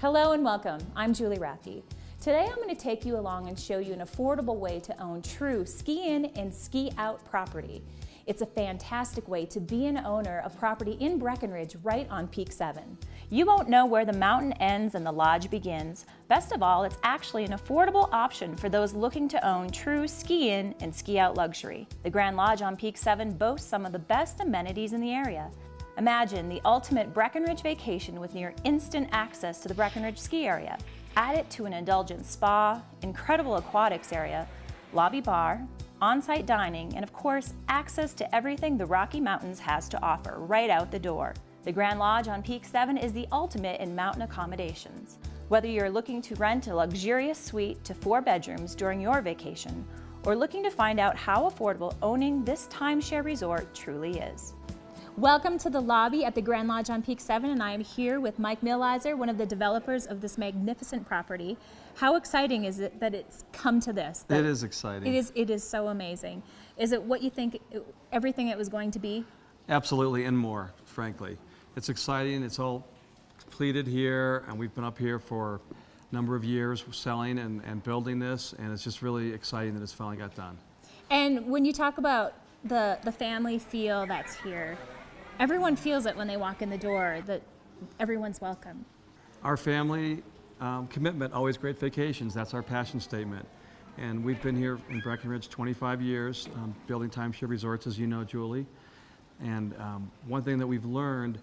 Hello and welcome. I'm Julie Rathke. Today I'm going to take you along and show you an affordable way to own true ski-in and ski-out property. It's a fantastic way to be an owner of property in Breckenridge right on Peak 7. You won't know where the mountain ends and the lodge begins. Best of all, it's actually an affordable option for those looking to own true ski-in and ski-out luxury. The Grand Lodge on Peak 7 boasts some of the best amenities in the area. Imagine the ultimate Breckenridge vacation with near instant access to the Breckenridge ski area. Add it to an indulgent spa, incredible aquatics area, lobby bar, on-site dining, and of course, access to everything the Rocky Mountains has to offer right out the door. The Grand Lodge on Peak 7 is the ultimate in mountain accommodations. Whether you're looking to rent a luxurious suite to 4 bedrooms during your vacation, or looking to find out how affordable owning this timeshare resort truly is. Welcome to the lobby at the Grand Lodge on Peak 7, and I am here with Mike Millizer, one of the developers of this magnificent property. How exciting is it that it's come to this? It is exciting. It is so amazing. Is it what you think everything it was going to be? Absolutely, and more, frankly. It's exciting. It's all completed here, and we've been up here for a number of years selling and building this, and it's just really exciting that it's finally got done. And when you talk about the family feel that's here, everyone feels it when they walk in the door, that everyone's welcome. Our family commitment, always great vacations, that's our passion statement. And we've been here in Breckenridge 25 years, building timeshare resorts, as you know, Julie. And one thing that we've learned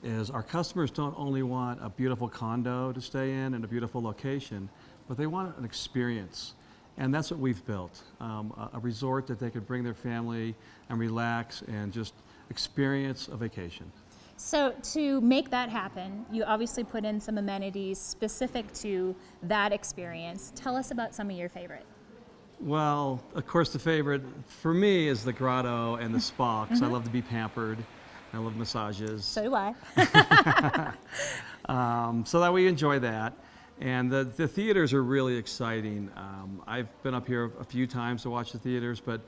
is our customers don't only want a beautiful condo to stay in and a beautiful location, but they want an experience. And that's what we've built, a resort that they could bring their family and relax and just experience a vacation. So to make that happen, you obviously put in some amenities specific to that experience. Tell us about some of your favorite. Well, of course, the favorite for me is the grotto and the spa, because I love to be pampered. I love massages. So do I. So that we enjoy that. And the theaters are really exciting. I've been up here a few times to watch the theaters, but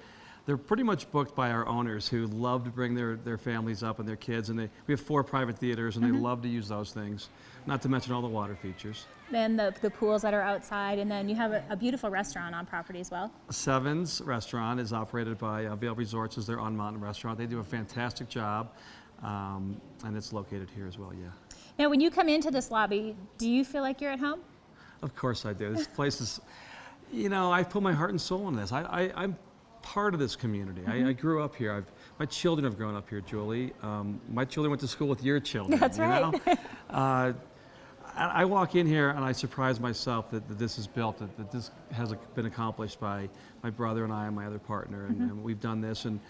they're pretty much booked by our owners who love to bring their families up and their kids. And we have 4 private theaters, and they love to use those things, not to mention all the water features. Then the pools that are outside, and then you have a beautiful restaurant on property as well. Seven's restaurant is operated by Vail Resorts as their on-mountain restaurant. They do a fantastic job, and it's located here as well, yeah. Now, when you come into this lobby, do you feel like you're at home? Of course I do. This place is, you know, I put my heart and soul in this. I'm part of this community. I grew up here. My children have grown up here, Julie. My children went to school with your children. That's right. Know? I walk in here and I surprise myself that this is built, that this has been accomplished by my brother and I and my other partner, and we've done this. And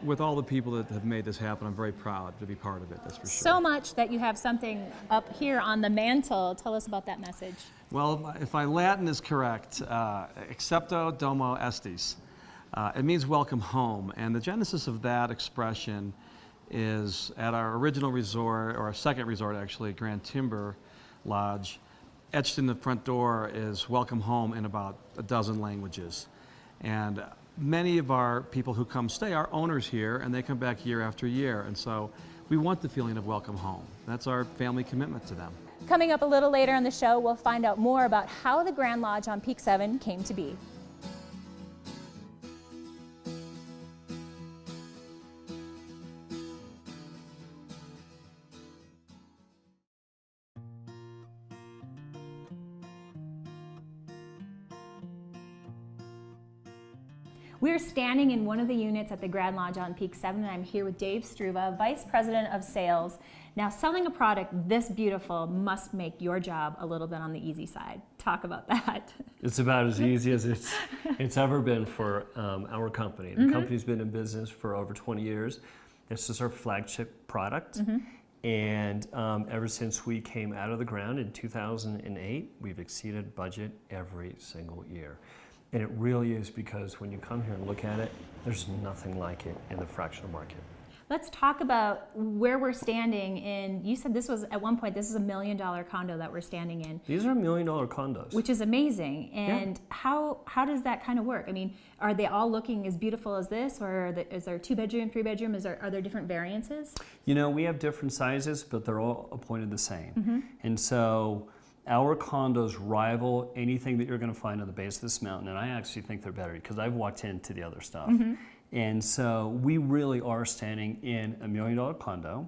with all the people that have made this happen, I'm very proud to be part of it, that's for sure. So much that you have something up here on the mantle. Tell us about that message. Well, if my Latin is correct, accepto domo estis. It means welcome home, and the genesis of that expression is at our original resort, or our second resort actually, Grand Timber Lodge. Etched in the front door is welcome home in about a dozen languages. And many of our people who come stay are owners here, and they come back year after year, and so we want the feeling of welcome home. That's our family commitment to them. Coming up a little later in the show, we'll find out more about how the Grand Lodge on Peak 7 came to be. We're standing in one of the units at the Grand Lodge on Peak 7, and I'm here with Dave Struva, Vice President of Sales. Now, selling a product this beautiful must make your job a little bit on the easy side. Talk about that. It's about as easy as it's ever been for our company. The company's been in business for over 20 years. This is our flagship product. And ever since we came out of the ground in 2008, we've exceeded budget every single year. And it really is because when you come here and look at it, there's nothing like it in the fractional market. Let's talk about where we're standing in. You said this was, at one point, this is $1 million condo that we're standing in. These are $1 million condos. Which is amazing. And how does that kind of work? I mean, are they all looking as beautiful as this, or is there 2-bedroom, 3-bedroom? Are there different variances? You know, we have different sizes, but they're all appointed the same. And so our condos rival anything that you're going to find on the base of this mountain, and I actually think they're better because I've walked into the other stuff. And so we really are standing in $1 million condo,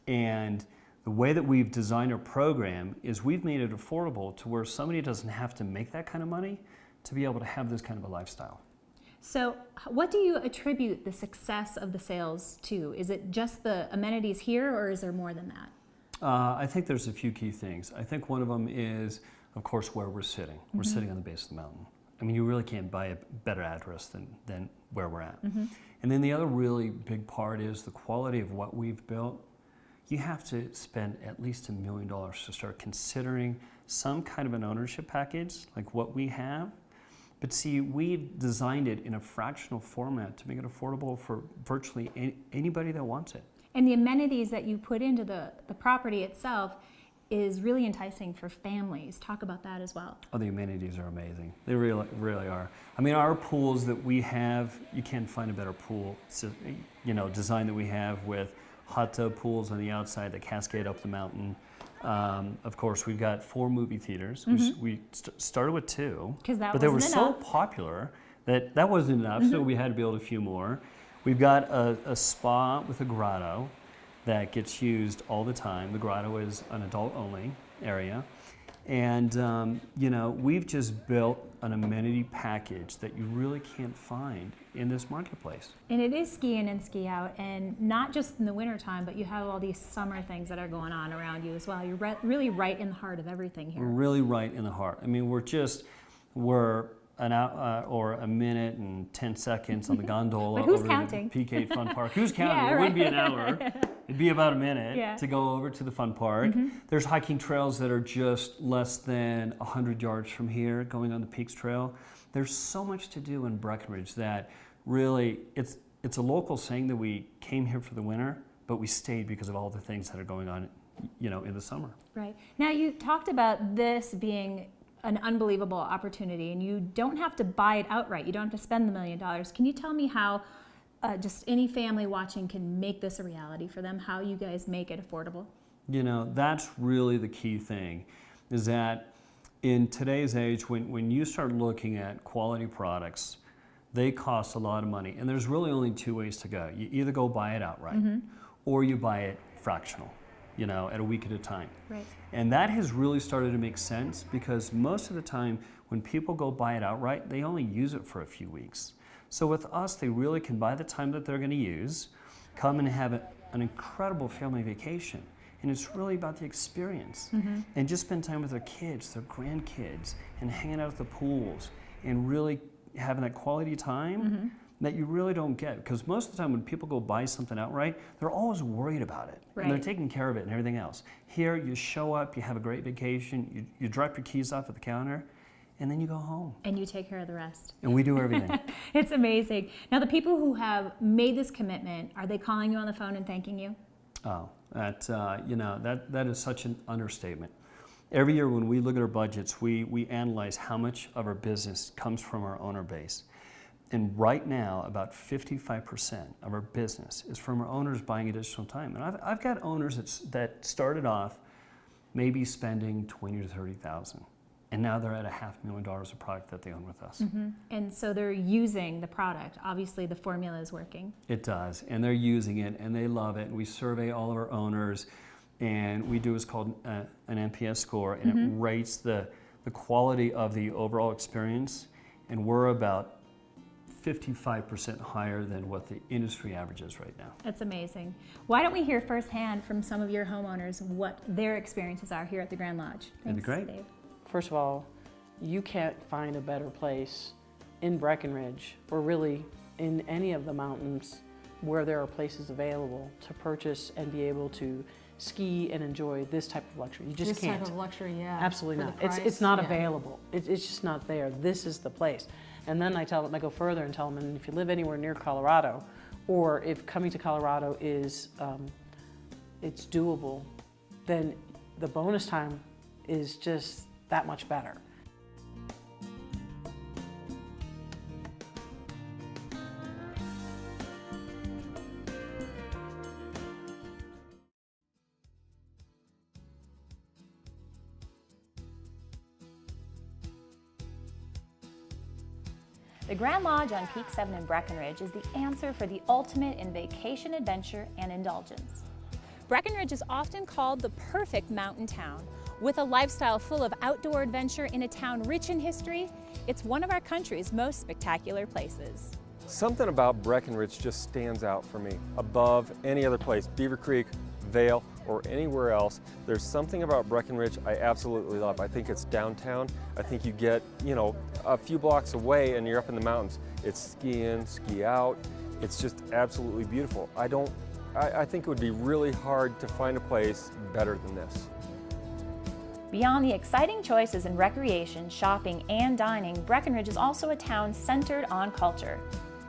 and the way that we've designed our program is we've made it affordable to where somebody doesn't have to make that kind of money to be able to have this kind of a lifestyle. So what do you attribute the success of the sales to? Is it just the amenities here, or is there more than that? I think there's a few key things. I think one of them is, of course, where we're sitting. We're sitting on the base of the mountain. I mean, you really can't buy a better address than where we're at. And then the other really big part is the quality of what we've built. You have to spend at least $1 million to start considering some kind of an ownership package like what we have. But see, we designed it in a fractional format to make it affordable for virtually anybody that wants it. And the amenities that you put into the property itself is really enticing for families. Talk about that as well. Oh, the amenities are amazing. They really, really are. I mean, our pools that we have, you can't find a better pool, design that we have with hot tub pools on the outside that cascade up the mountain. Of course, we've got 4 movie theaters. We started with 2, but they were so popular that wasn't enough, so we had to build a few more. We've got a spa with a grotto that gets used all the time. The grotto is an adult-only area. And, we've just built an amenity package that you really can't find in this marketplace. And it is ski in and ski out, and not just in the wintertime, but you have all these summer things that are going on around you as well. You're really right in the heart of everything here. We're really right in the heart. I mean, we're an hour or a minute and 10 seconds on the gondola But who's over counting? to the Peak 8 Fun Park. Who's counting? Yeah, It wouldn't right. be an hour. It'd be about a minute to go over to the fun park. There's hiking trails that are just less than 100 yards from here, going on the Peaks Trail. There's so much to do in Breckenridge that really, it's a local saying that we came here for the winter, but we stayed because of all the things that are going on, in the summer. Right. Now, you talked about this being an unbelievable opportunity, and you don't have to buy it outright. You don't have to spend the $1 million. Can you tell me how just any family watching can make this a reality for them, how you guys make it affordable? That's really the key thing, is that in today's age, when you start looking at quality products, they cost a lot of money. And there's really only 2 ways to go. You either go buy it outright, or you buy it fractional, at a week at a time. Right. And that has really started to make sense because most of the time when people go buy it outright, they only use it for a few weeks. So with us, they really can buy the time that they're going to use, come and have an incredible family vacation. And it's really about the experience. And just spend time with their kids, their grandkids, and hanging out at the pools, and really having that quality time that you really don't get. Because most of the time when people go buy something outright, they're always worried about it. Right. And they're taking care of it and everything else. Here, you show up, you have a great vacation, you drop your keys off at the counter, and then you go home. And you take care of the rest. And we do everything. It's amazing. Now, the people who have made this commitment, are they calling you on the phone and thanking you? Oh, that is such an understatement. Every year when we look at our budgets, we analyze how much of our business comes from our owner base. And right now, about 55% of our business is from our owners buying additional time. And I've got owners that started off maybe spending $20,000 to $30,000. And now they're at $500,000 of product that they own with us. And so they're using the product. Obviously, the formula is working. It does, and they're using it, and they love it. We survey all of our owners, and we do what's called an NPS score, and it rates the quality of the overall experience, and we're about 55% higher than what the industry average is right now. That's amazing. Why don't we hear firsthand from some of your homeowners what their experiences are here at the Grand Lodge? That'd be great. Dave. First of all, you can't find a better place in Breckenridge, or really in any of the mountains where there are places available to purchase and be able to ski and enjoy this type of luxury. You just can't. This type of luxury, yeah. Absolutely For not. the price, It's not yeah. available. It's just not there. This is the place. And then I go further and tell them, and if you live anywhere near Colorado, or if coming to Colorado is it's doable, then the bonus time is just that much better. The Grand Lodge on Peak 7 in Breckenridge is the answer for the ultimate in vacation adventure and indulgence. Breckenridge is often called the perfect mountain town. With a lifestyle full of outdoor adventure in a town rich in history, it's one of our country's most spectacular places. Something about Breckenridge just stands out for me above any other place, Beaver Creek, Vail, or anywhere else. There's something about Breckenridge I absolutely love. I think it's downtown. I think you get, a few blocks away and you're up in the mountains. It's ski in, ski out. It's just absolutely beautiful. I think it would be really hard to find a place better than this. Beyond the exciting choices in recreation, shopping, and dining, Breckenridge is also a town centered on culture.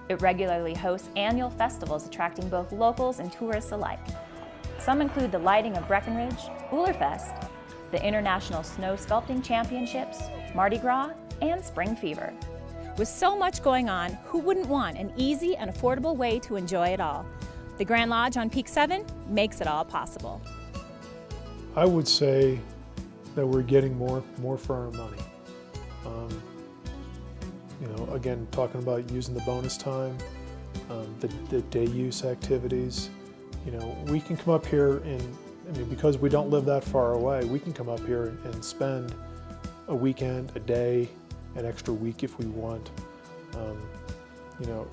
It regularly hosts annual festivals attracting both locals and tourists alike. Some include the Lighting of Breckenridge, Ulerfest, the International Snow Sculpting Championships, Mardi Gras, and Spring Fever. With so much going on, who wouldn't want an easy and affordable way to enjoy it all? The Grand Lodge on Peak 7 makes it all possible. I would say that we're getting more for our money. Again, talking about using the bonus time, the day use activities. We can come up here and, because we don't live that far away, we can come up here and spend a weekend, a day, an extra week if we want.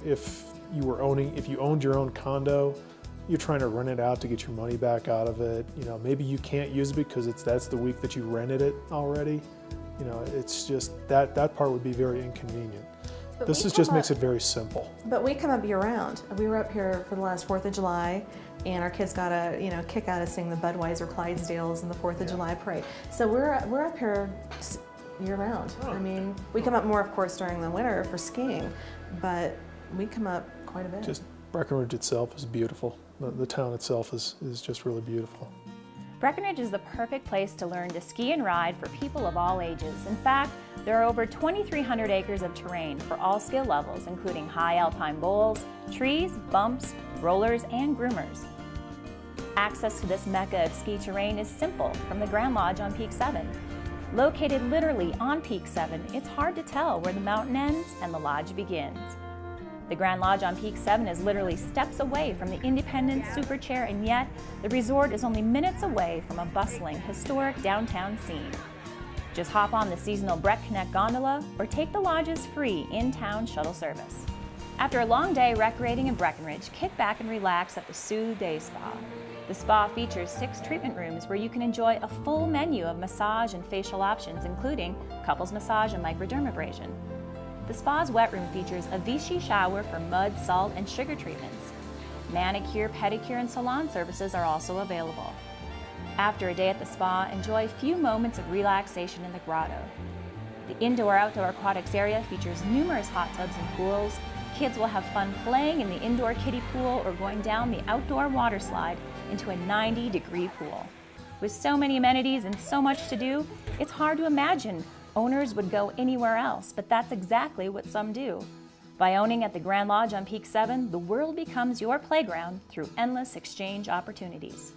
If you owned your own condo, you're trying to rent it out to get your money back out of it. Maybe you can't use it because that's the week that you rented it already. It's just that part would be very inconvenient. This just makes it very simple. But we come up year round. We were up here for the last 4th of July, and our kids got a kick out of seeing the Budweiser Clydesdales and the 4th of July parade. So we're up here year round. We come up more, of course, during the winter for skiing, but we come up quite a bit. Just Breckenridge itself is beautiful. The town itself is just really beautiful. Breckenridge is the perfect place to learn to ski and ride for people of all ages. In fact, there are over 2,300 acres of terrain for all skill levels, including high alpine bowls, trees, bumps, rollers, and groomers. Access to this mecca of ski terrain is simple from the Grand Lodge on Peak 7. Located literally on Peak 7, it's hard to tell where the mountain ends and the lodge begins. The Grand Lodge on Peak 7 is literally steps away from the Independence Super Chair, and yet the resort is only minutes away from a bustling, historic downtown scene. Just hop on the seasonal Breck Connect gondola or take the lodge's free in-town shuttle service. After a long day recreating in Breckenridge, kick back and relax at the Sioux Day Spa. The spa features 6 treatment rooms where you can enjoy a full menu of massage and facial options, including couples massage and microdermabrasion. The spa's wet room features a Vichy shower for mud, salt, and sugar treatments. Manicure, pedicure, and salon services are also available. After a day at the spa, enjoy a few moments of relaxation in the grotto. The indoor-outdoor aquatics area features numerous hot tubs and pools. Kids will have fun playing in the indoor kiddie pool or going down the outdoor water slide into a 90-degree pool. With so many amenities and so much to do, it's hard to imagine owners would go anywhere else, but that's exactly what some do. By owning at the Grand Lodge on Peak 7, the world becomes your playground through endless exchange opportunities.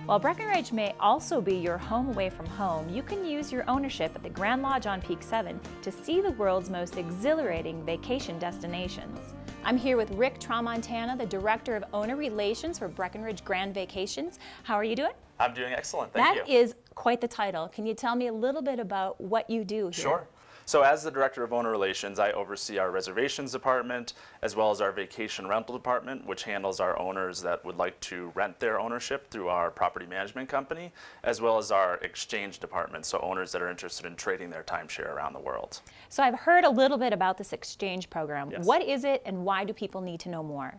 While Breckenridge may also be your home away from home, you can use your ownership at the Grand Lodge on Peak 7 to see the world's most exhilarating vacation destinations. I'm here with Rick Tramontana, the Director of Owner Relations for Breckenridge Grand Vacations. How are you doing? I'm doing excellent, thank you. That is quite the title. Can you tell me a little bit about what you do here? Sure. So as the Director of Owner Relations, I oversee our reservations department as well as our vacation rental department, which handles our owners that would like to rent their ownership through our property management company, as well as our exchange department, so owners that are interested in trading their timeshare around the world. So I've heard a little bit about this exchange program. Yes. What is it and why do people need to know more?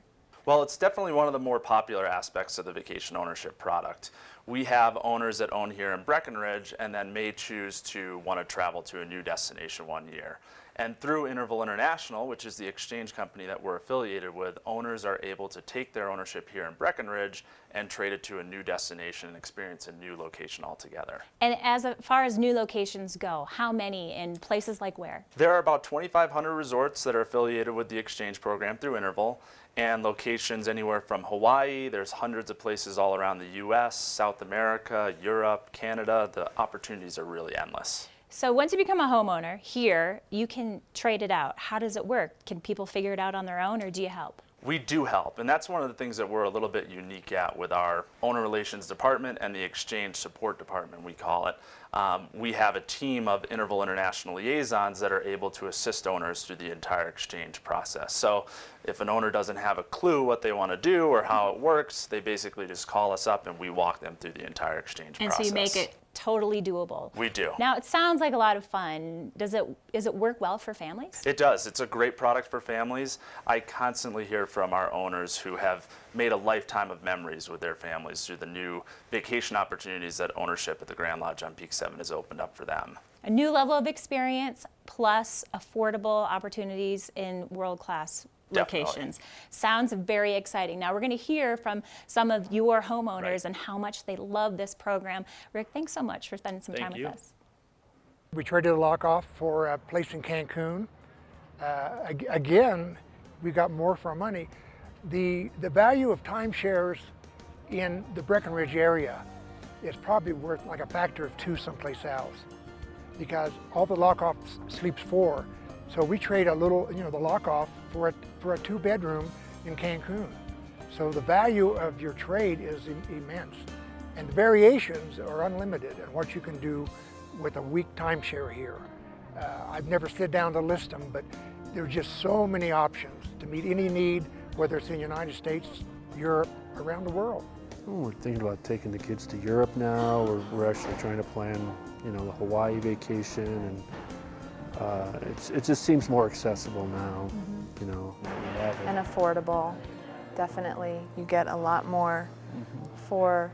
Well, it's definitely one of the more popular aspects of the vacation ownership product. We have owners that own here in Breckenridge and then may choose to want to travel to a new destination one year. And through Interval International, which is the exchange company that we're affiliated with, owners are able to take their ownership here in Breckenridge and trade it to a new destination and experience a new location altogether. And as far as new locations go, how many in places like where? There are about 2,500 resorts that are affiliated with the exchange program through Interval, and locations anywhere from Hawaii. There's hundreds of places all around the US, South America, Europe, Canada. The opportunities are really endless. So once you become a homeowner here, you can trade it out. How does it work? Can people figure it out on their own, or do you help? We do help, and that's one of the things that we're a little bit unique at with our owner relations department and the exchange support department, we call it. We have a team of Interval International liaisons that are able to assist owners through the entire exchange process. So if an owner doesn't have a clue what they want to do or how it works, they basically just call us up and we walk them through the entire exchange process. And so you make it totally doable. We do. Now it sounds like a lot of fun. Does it work well for families? It does. It's a great product for families. I constantly hear from our owners who have made a lifetime of memories with their families through the new vacation opportunities that ownership at the Grand Lodge on Peak 7 has opened up for them. A new level of experience plus affordable opportunities in world-class locations. Sounds very exciting. Now we're going to hear from some of your homeowners and how much they love this program. Rick, thanks so much for spending some time with us. We traded a lock off for a place in Cancun. Again, we got more for our money. The value of timeshares in the Breckenridge area is probably worth like a factor of 2 someplace else, because all the lock off sleeps 4. So we trade a little, the lock off for a 2-bedroom in Cancun. So the value of your trade is immense. And the variations are unlimited in what you can do with a week timeshare here. I've never sit down to list them, but there are just so many options to meet any need, whether it's in the United States, Europe, around the world. We're thinking about taking the kids to Europe now. We're actually trying to plan, the Hawaii vacation, and it just seems more accessible now, And affordable, definitely. You get a lot more for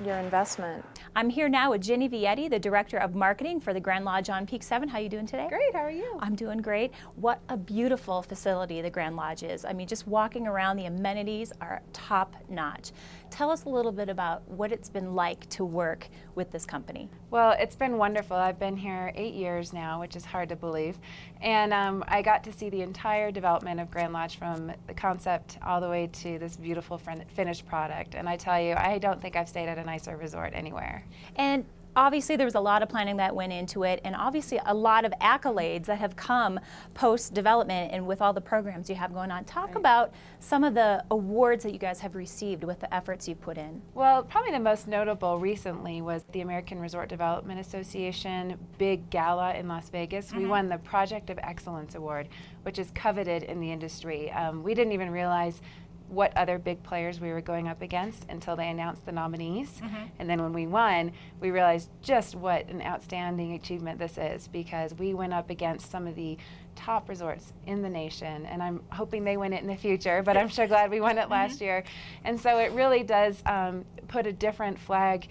your investment. I'm here now with Jenny Vietti, the Director of Marketing for the Grand Lodge on Peak 7. How are you doing today? Great, how are you? I'm doing great. What a beautiful facility the Grand Lodge is. I mean, just walking around, the amenities are top notch. Tell us a little bit about what it's been like to work with this company. Well, it's been wonderful. I've been here 8 years now, which is hard to believe. And I got to see the entire development of Grand Lodge from the concept all the way to this beautiful finished product. And I tell you, I don't think I've stayed at a nicer resort anywhere. And obviously there was a lot of planning that went into it, and obviously a lot of accolades that have come post-development and with all the programs you have going on. Talk about some of the awards that you guys have received with the efforts you've put in. Well, probably the most notable recently was the American Resort Development Association big gala in Las Vegas. We won the Project of Excellence Award, which is coveted in the industry. We didn't even realize what other big players we were going up against until they announced the nominees. And then when we won, we realized just what an outstanding achievement this is, because we went up against some of the top resorts in the nation, and I'm hoping they win it in the future, but I'm sure glad we won it last year. And so it really does put a different flag,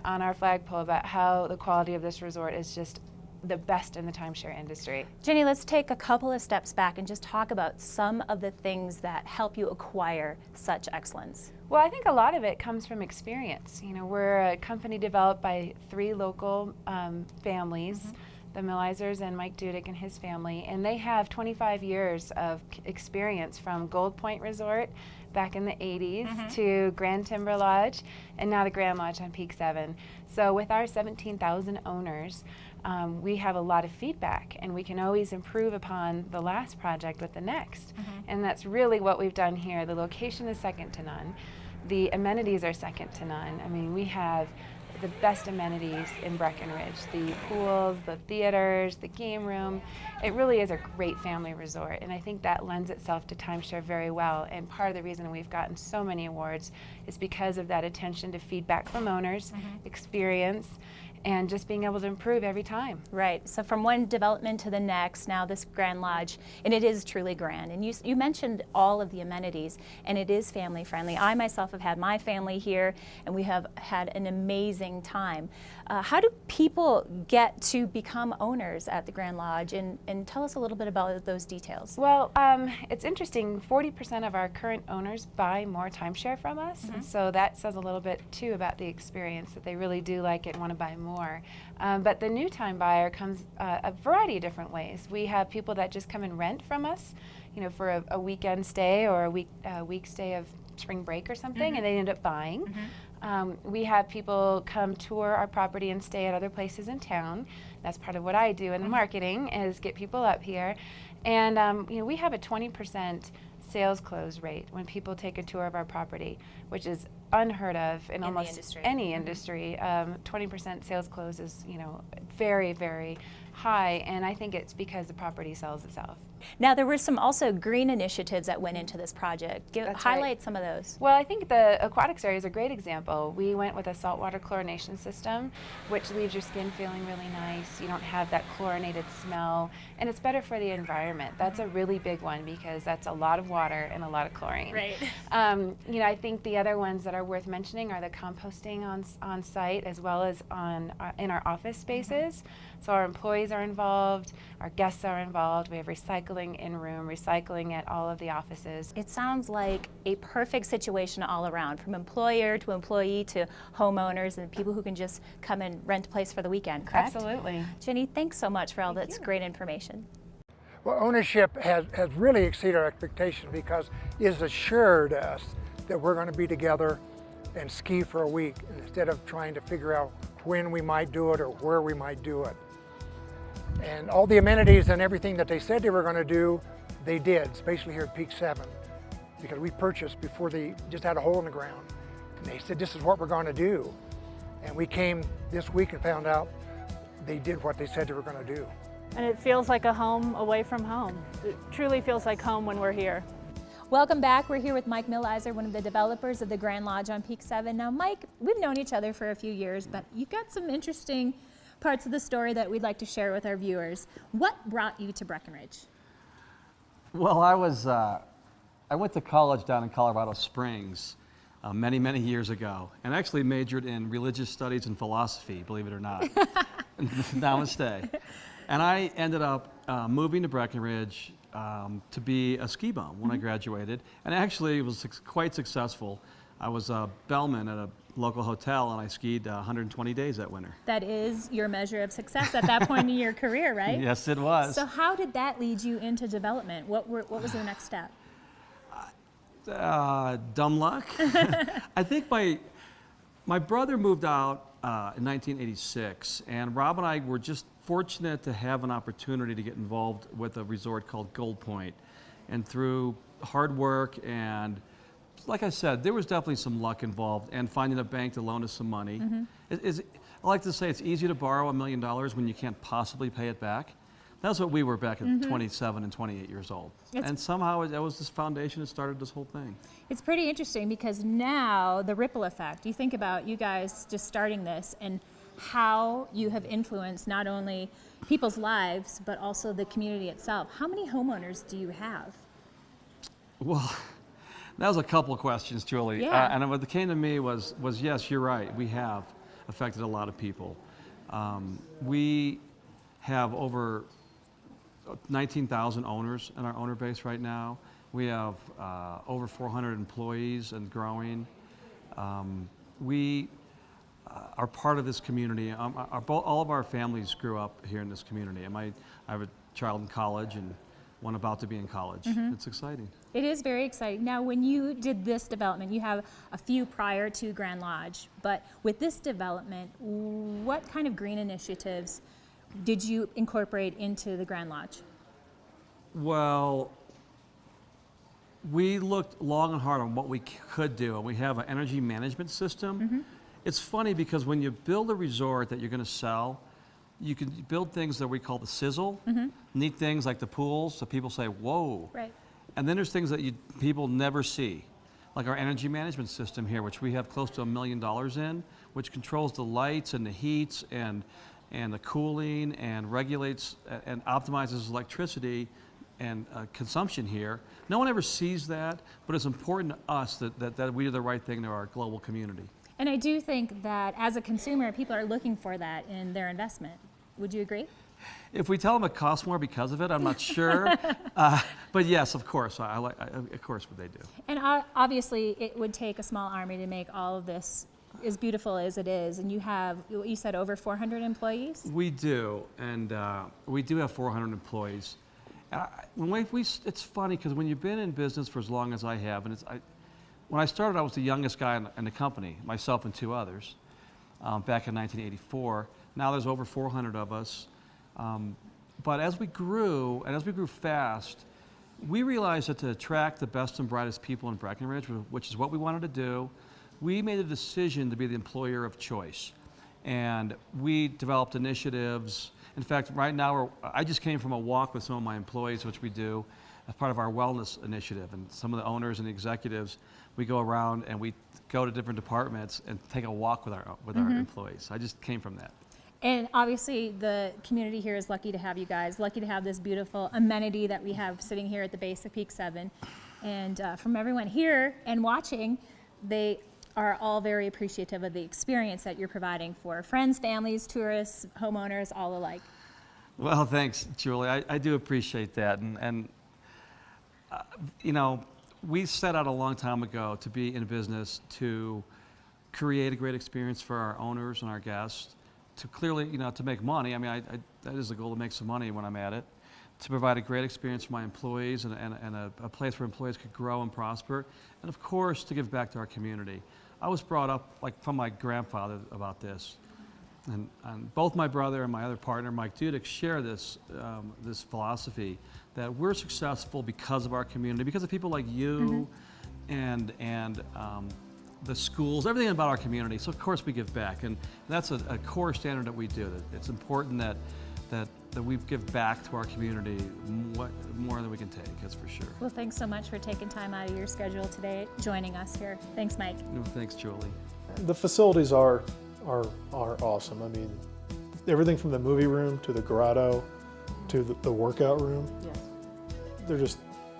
on our flagpole about how the quality of this resort is just the best in the timeshare industry. Jenny, let's take a couple of steps back and just talk about some of the things that help you acquire such excellence. Well, I think a lot of it comes from experience. We're a company developed by 3 local families, the Millizers and Mike Dudick and his family, and they have 25 years of experience from Gold Point Resort back in the 80s to Grand Timber Lodge, and now the Grand Lodge on Peak 7. So with our 17,000 owners, we have a lot of feedback, and we can always improve upon the last project with the next. And that's really what we've done here. The location is second to none. The amenities are second to none. I mean, we have the best amenities in Breckenridge, the pools, the theaters, the game room. It really is a great family resort, and I think that lends itself to timeshare very well. And part of the reason we've gotten so many awards is because of that attention to feedback from owners, experience, and just being able to improve every time. Right. So from one development to the next, now this Grand Lodge, and it is truly grand. And you mentioned all of the amenities, and it is family friendly. I myself have had my family here, and we have had an amazing time. How do people get to become owners at the Grand Lodge? And tell us a little bit about those details. Well, it's interesting. 40% of our current owners buy more timeshare from us, and so that says a little bit too about the experience, that they really do like it and want to buy more. But the new time buyer comes a variety of different ways. We have people that just come and rent from us, you know, for a weekend stay or a week stay of spring break or something, and they end up buying. We have people come tour our property and stay at other places in town. That's part of what I do in the marketing, is get people up here. And you know, we have a 20% sales close rate when people take a tour of our property, which is unheard of in almost any industry. 20% sales close is, you know, very, very high, and I think it's because the property sells itself. Now, there were some also green initiatives that went into this project. Highlight some of those. Well, I think the aquatics area is a great example. We went with a saltwater chlorination system, which leaves your skin feeling really nice. You don't have that chlorinated smell, and it's better for the environment. That's a really big one because that's a lot of water and a lot of chlorine. Right. You know, I think the other ones that are worth mentioning are the composting on site, as well as in our office spaces. So our employees are involved, our guests are involved. We have recycling in-room, recycling at all of the offices. It sounds like a perfect situation all around, from employer to employee to homeowners and people who can just come and rent a place for the weekend, correct? Absolutely. Jenny, thanks so much for all that great information. Well, ownership has really exceeded our expectations because it has assured us that we're going to be together and ski for a week instead of trying to figure out when we might do it or where we might do it. And all the amenities and everything that they said they were going to do, they did, especially here at Peak 7, because we purchased before they just had a hole in the ground. And they said, this is what we're going to do. And we came this week and found out they did what they said they were going to do. And it feels like a home away from home. It truly feels like home when we're here. Welcome back. We're here with Mike Millizer, one of the developers of the Grand Lodge on Peak 7. Now, Mike, we've known each other for a few years, but you've got some interesting parts of the story that we'd like to share with our viewers. What brought you to Breckenridge? Well, I went to college down in Colorado Springs many, many years ago, and actually majored in religious studies and philosophy, believe it or not. Namaste. And I ended up moving to Breckenridge to be a ski bum when I graduated, and actually was quite successful. I was a bellman at a local hotel, and I skied 120 days that winter. That is your measure of success at that point in your career, right? Yes, it was. So how did that lead you into development? What was the next step? Dumb luck. I think my brother moved out in 1986, and Rob and I were just fortunate to have an opportunity to get involved with a resort called Gold Point. And through hard work and, like I said, there was definitely some luck involved, and finding a bank to loan us some money. I like to say it's easy to borrow $1 million when you can't possibly pay it back. That's what we were back at 27 and 28 years old. And somehow that was this foundation that started this whole thing. It's pretty interesting because now the ripple effect, you think about you guys just starting this and how you have influenced not only people's lives, but also the community itself. How many homeowners do you have? Well, that was a couple of questions, Julie. Yeah. And what came to me was yes, you're right. We have affected a lot of people. We have over 19,000 owners in our owner base right now. We have over 400 employees and growing. We are part of this community. All of our families grew up here in this community. I have a child in college and one about to be in college. It's exciting. It is very exciting. Now, when you did this development, you have a few prior to Grand Lodge, but with this development, what kind of green initiatives did you incorporate into the Grand Lodge? Well, we looked long and hard on what we could do, and we have an energy management system. It's funny because when you build a resort that you're going to sell, you can build things that we call the sizzle, neat things like the pools, so people say, whoa. Right. And then there's things that people never see. like our energy management system here, which we have close to $1 million in, which controls the lights and the heats and the cooling and regulates and optimizes electricity and consumption here. No one ever sees that, but it's important to us that we do the right thing to our global community. And I do think that as a consumer, people are looking for that in their investment. Would you agree? If we tell them it costs more because of it, I'm not sure. But yes, of course, of course they do. And obviously, it would take a small army to make all of this as beautiful as it is. And you have, you said, over 400 employees? We do, and we do have 400 employees. It's funny because when you've been in business for as long as I have, and when I started, I was the youngest guy in the company, myself and 2 others, back in 1984. Now there's over 400 of us. But as we grew, and as we grew fast, we realized that to attract the best and brightest people in Breckenridge, which is what we wanted to do, we made a decision to be the employer of choice. And we developed initiatives. In fact, right now, I just came from a walk with some of my employees, which we do as part of our wellness initiative. And some of the owners and executives, we go around and we go to different departments and take a walk with our employees. I just came from that. And obviously, the community here is lucky to have you guys, lucky to have this beautiful amenity that we have sitting here at the base of Peak 7. And from everyone here and watching, they are all very appreciative of the experience that you're providing for friends, families, tourists, homeowners, all alike. Well, thanks, Julie. I do appreciate that. And you know, we set out a long time ago to be in business to create a great experience for our owners and our guests, to clearly, you know, to make money. I mean, that is the goal, to make some money when I'm at it, to provide a great experience for my employees and a place where employees could grow and prosper, and of course, to give back to our community. I was brought up like from my grandfather about this, and both my brother and my other partner, Mike Dudek, share this philosophy that we're successful because of our community, because of people like you, and the schools, everything about our community. So of course we give back, and that's a core standard that we do. That it's important that we give back to our community more than we can take, that's for sure. Well, thanks so much for taking time out of your schedule today, joining us here. Thanks, Mike. No, thanks, Julie. The facilities are awesome. I mean, everything from the movie room to the grotto to the workout room. Yes.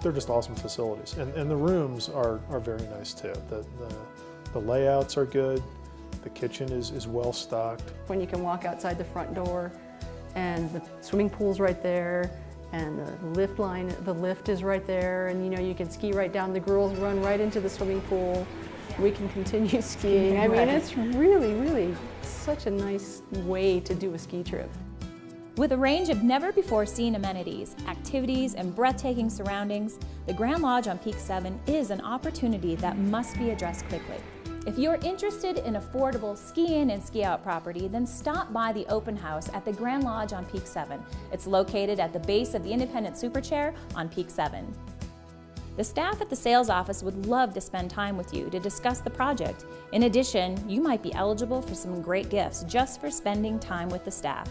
They're just awesome facilities, and the rooms are very nice too. The layouts are good. The kitchen is well stocked. When you can walk outside the front door, and the swimming pool's right there, and the lift is right there, and you know you can ski right down. The girls run right into the swimming pool. We can continue skiing. I mean, it's really, really such a nice way to do a ski trip. With a range of never-before-seen amenities, activities, and breathtaking surroundings, the Grand Lodge on Peak 7 is an opportunity that must be addressed quickly. If you're interested in affordable ski-in and ski-out property, then stop by the open house at the Grand Lodge on Peak 7. It's located at the base of the Independent Superchair on Peak 7. The staff at the sales office would love to spend time with you to discuss the project. In addition, you might be eligible for some great gifts just for spending time with the staff.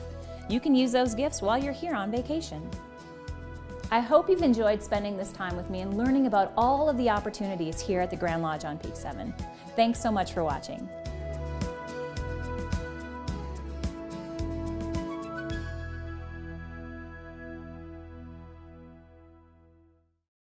You can use those gifts while you're here on vacation. I hope you've enjoyed spending this time with me and learning about all of the opportunities here at the Grand Lodge on Peak 7. Thanks so much for watching.